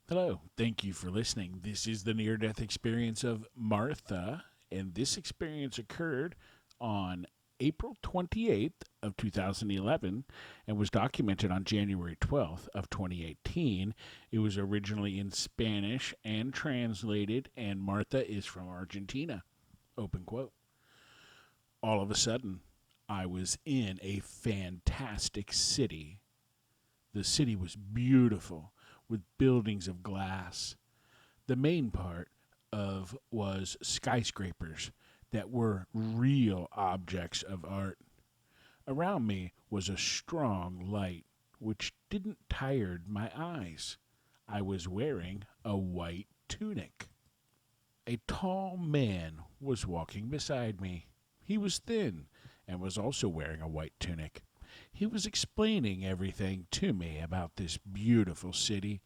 Hello, thank you for listening. This is the near death experience of Martha, and this experience occurred on April 28th of 2011 and was documented on January 12th of 2018. It was originally in Spanish and translated, and Martha is from Argentina. Open quote. All of a sudden, I was in a fantastic city. The city was beautiful with buildings of glass. The main part of was skyscrapers that were real objects of art. Around me was a strong light which didn't tire my eyes. I was wearing a white tunic. A tall man was walking beside me. He was thin and was also wearing a white tunic. He was explaining everything to me about this beautiful city.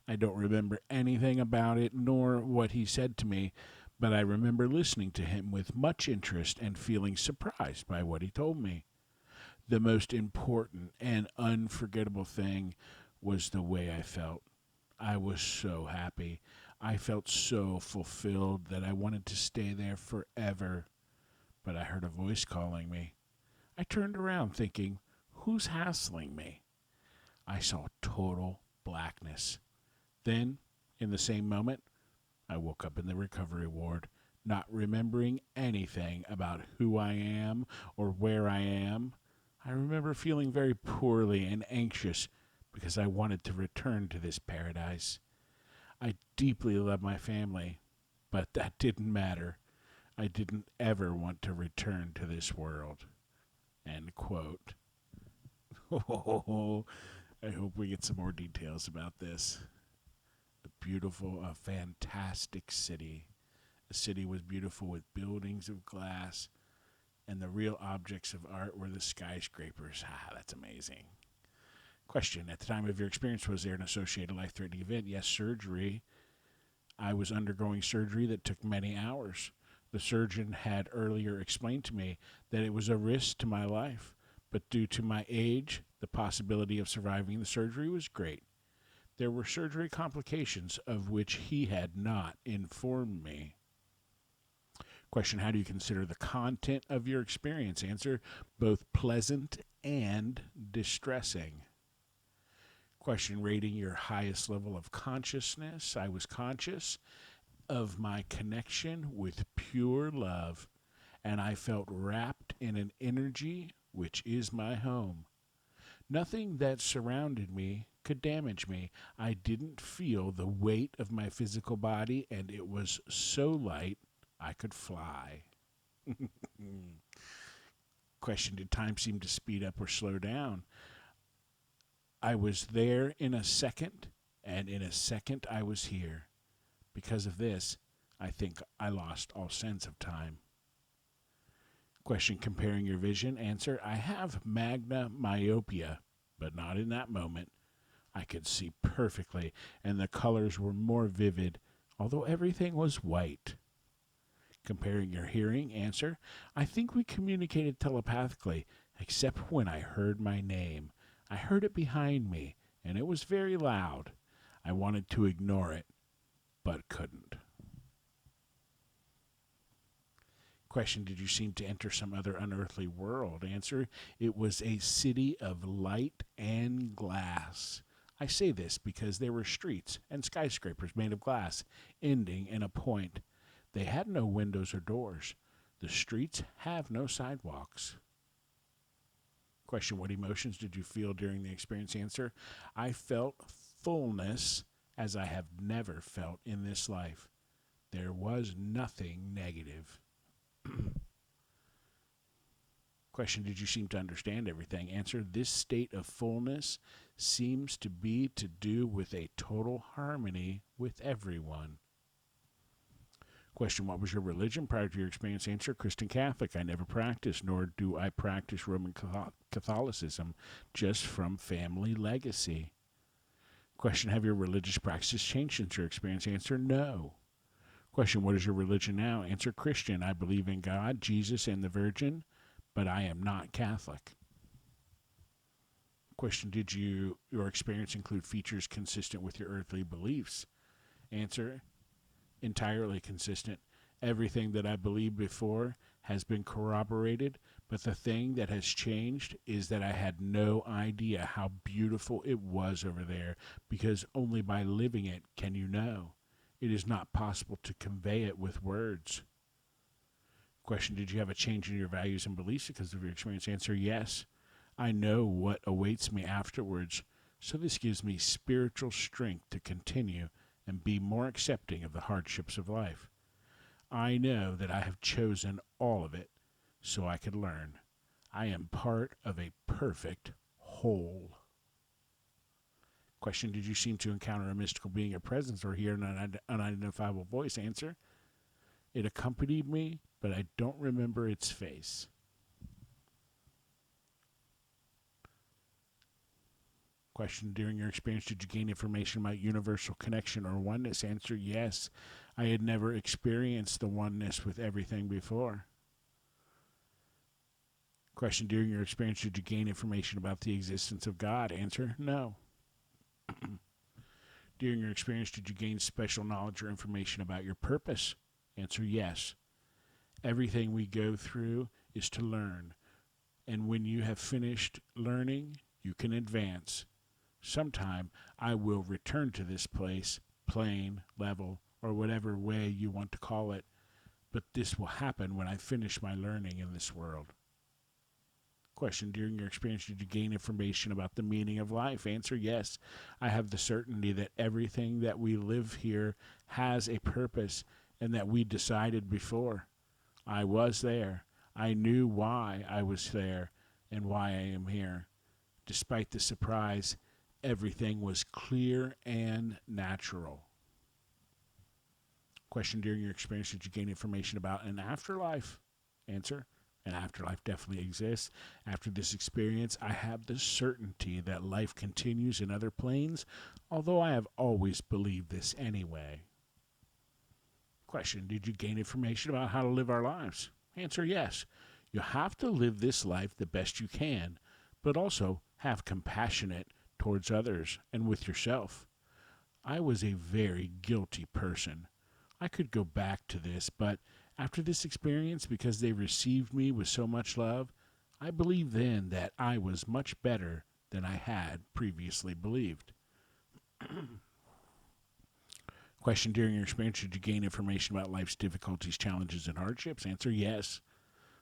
I don't remember anything about it nor what he said to me, but I remember listening to him with much interest and feeling surprised by what he told me. The most important and unforgettable thing was the way I felt. I was so happy. I felt so fulfilled that I wanted to stay there forever. But I heard a voice calling me. I turned around thinking, who's hassling me? I saw total blackness. Then, in the same moment, I woke up in the recovery ward, not remembering anything about who I am or where I am. I remember feeling very poorly and anxious because I wanted to return to this paradise. I deeply love my family, but that didn't matter. I didn't ever want to return to this world. End quote. I hope we get some more details about this. A beautiful, a fantastic city. The city was beautiful with buildings of glass, and the real objects of art were the skyscrapers. Ah, that's amazing. Question. At the time of your experience, was there an associated life threatening event? Yes, surgery. I was undergoing surgery that took many hours. The surgeon had earlier explained to me that it was a risk to my life, but due to my age, the possibility of surviving the surgery was great. There were surgery complications of which he had not informed me. Question. How do you consider the content of your experience? Answer. Both pleasant and distressing. Question. Rating your highest level of consciousness. I was conscious of my connection with pure love, and I felt wrapped in an energy which is my home. Nothing that surrounded me could damage me. I didn't feel the weight of my physical body, and it was so light I could fly. Question. Did time seem to speed up or slow down? I was there in a second, and in a second I was here. Because of this, I think I lost all sense of time. Question. Comparing your vision. Answer. I have magna myopia, but not in that moment. I could see perfectly, and the colors were more vivid, although everything was white. Comparing your hearing. Answer. I think we communicated telepathically, except when I heard my name. I heard it behind me, and it was very loud. I wanted to ignore it, but couldn't. Question. Did you seem to enter some other unearthly world? Answer. It was a city of light and glass. I say this because there were streets and skyscrapers made of glass, ending in a point. They had no windows or doors. The streets have no sidewalks. Question. What emotions did you feel during the experience? Answer. I felt fullness as I have never felt in this life. There was nothing negative. Question. Did you seem to understand everything? Answer. This state of fullness seems to be to do with a total harmony with everyone. Question. What was your religion prior to your experience? Answer. Christian Catholic. I never practiced, nor do I practice Roman Catholicism, just from family legacy. Question. Have your religious practices changed since your experience? Answer. No. Question. What is your religion now? Answer. Christian. I believe in God, Jesus, and the Virgin, but I am not Catholic. Question, did your experience include features consistent with your earthly beliefs? Answer, entirely consistent. Everything that I believed before has been corroborated, but the thing that has changed is that I had no idea how beautiful it was over there, because only by living it can you know. It is not possible to convey it with words. Question, did you have a change in your values and beliefs because of your experience? Answer, yes. I know what awaits me afterwards, so this gives me spiritual strength to continue and be more accepting of the hardships of life. I know that I have chosen all of it so I could learn. I am part of a perfect whole. Question, did you seem to encounter a mystical being or presence or hear an unidentifiable voice? Answer, it accompanied me, but I don't remember its face. Question, during your experience, did you gain information about universal connection or oneness? Answer, yes. I had never experienced the oneness with everything before. Question, during your experience, did you gain information about the existence of God? Answer, no. During your experience, did you gain special knowledge or information about your purpose? Answer, yes. Everything we go through is to learn. And when you have finished learning, you can advance. Sometime I will return to this place, plane, level, or whatever way you want to call it, but this will happen when I finish my learning in this world. Question, during your experience, did you gain information about the meaning of life? Answer, yes. I have the certainty that everything that we live here has a purpose and that we decided before. I was there. I knew why I was there and why I am here. Despite the surprise, everything was clear and natural. Question, during your experience, did you gain information about an afterlife? Answer, an afterlife definitely exists. After this experience, I have the certainty that life continues in other planes, although I have always believed this anyway. Question, did you gain information about how to live our lives? Answer, yes. You have to live this life the best you can, but also have compassionate towards others and with yourself. I was a very guilty person. I could go back to this, but after this experience, because they received me with so much love, I believed then that I was much better than I had previously believed. Question, during your experience, did you gain information about life's difficulties, challenges, and hardships? Answer, yes.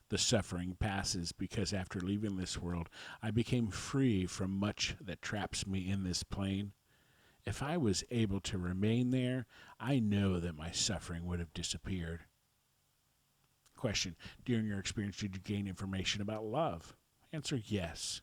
The suffering passes because after leaving this world, I became free from much that traps me in this plane. If I was able to remain there, I know that my suffering would have disappeared. Question, during your experience, did you gain information about love? Answer, yes.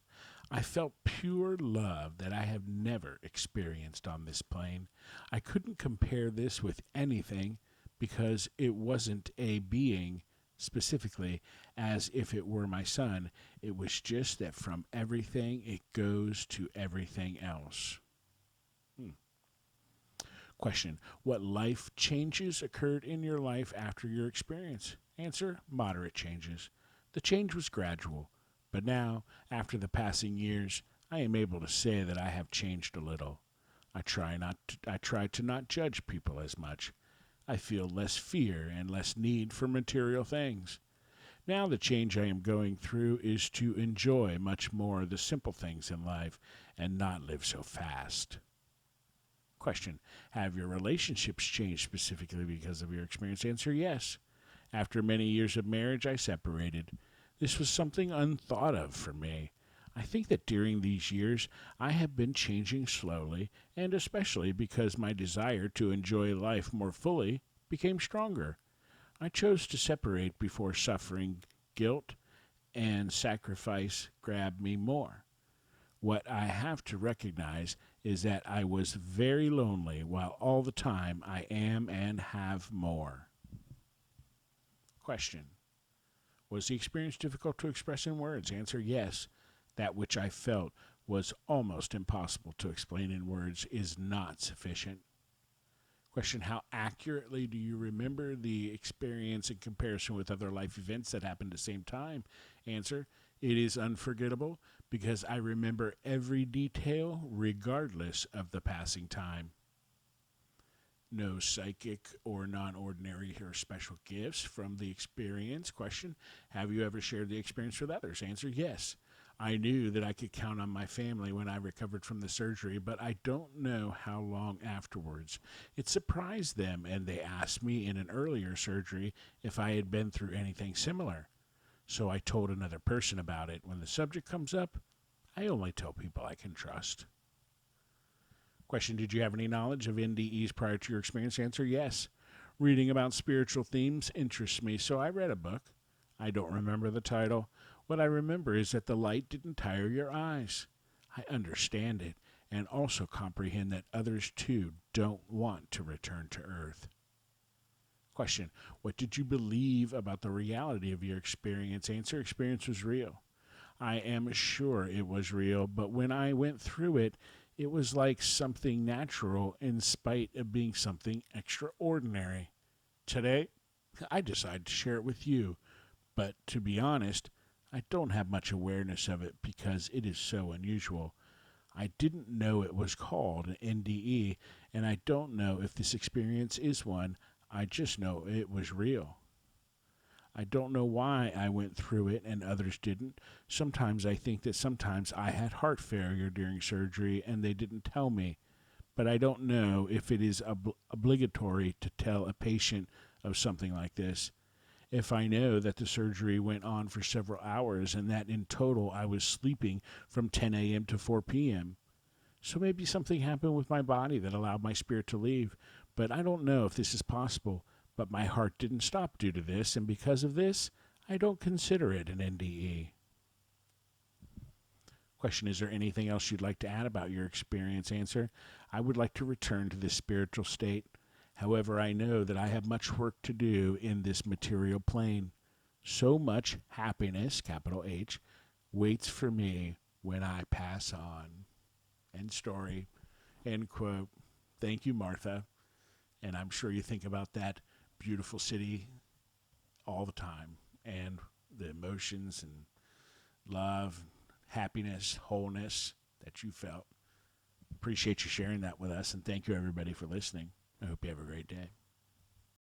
I felt pure love that I have never experienced on this plane. I couldn't compare this with anything because it wasn't a being specifically as if it were my son. It was just that from everything it goes to everything else. Question, what life changes occurred in your life after your experience? Answer, moderate changes. The change was gradual, but now, after the passing years, I am able to say that I have changed a little. I try to not judge people as much. I feel less fear and less need for material things. Now the change I am going through is to enjoy much more the simple things in life and not live so fast. Question, have your relationships changed specifically because of your experience? Answer, yes. After many years of marriage, I separated. This was something unthought of for me. I think that during these years, I have been changing slowly, and especially because my desire to enjoy life more fully became stronger. I chose to separate before suffering, guilt, and sacrifice grabbed me more. What I have to recognize is that I was very lonely while all the time I am and have more. Question, was the experience difficult to express in words? Answer, yes. That which I felt was almost impossible to explain in words is not sufficient. Question, how accurately do you remember the experience in comparison with other life events that happened at the same time? Answer, it is unforgettable, because I remember every detail regardless of the passing time. No psychic or non ordinary or special gifts from the experience. Question: have you ever shared the experience with others? Answer: yes. I knew that I could count on my family when I recovered from the surgery, but I don't know how long afterwards. It surprised them, and they asked me in an earlier surgery if I had been through anything similar. So I told another person about it. When the subject comes up, I only tell people I can trust. Question: did you have any knowledge of NDEs prior to your experience? Answer: yes. Reading about spiritual themes interests me, so I read a book. I don't remember the title. What I remember is that the light didn't tire your eyes. I understand it and also comprehend that others too don't want to return to Earth. Question: what did you believe about the reality of your experience? Answer: experience was real. I am sure it was real, but when I went through it, it was like something natural in spite of being something extraordinary. Today, I decided to share it with you, but to be honest, I don't have much awareness of it because it is so unusual. I didn't know it was called an NDE, and I don't know if this experience is one. I just know it was real. I don't know why I went through it and others didn't. Sometimes I think that sometimes I had heart failure during surgery and they didn't tell me. But I don't know if it is obligatory to tell a patient of something like this. If I know that the surgery went on for several hours and that in total I was sleeping from 10 a.m. to 4 p.m. So maybe something happened with my body that allowed my spirit to leave. But I don't know if this is possible. But my heart didn't stop due to this, and because of this, I don't consider it an NDE. Question: is there anything else you'd like to add about your experience? Answer: I would like to return to this spiritual state. However, I know that I have much work to do in this material plane. So much happiness, capital H, waits for me when I pass on. End story. End quote. Thank you, Martha. And I'm sure you think about that beautiful city all the time and the emotions and love, happiness, wholeness that you felt. Appreciate you sharing that with us, and thank you, everybody, for listening. I hope you have a great day.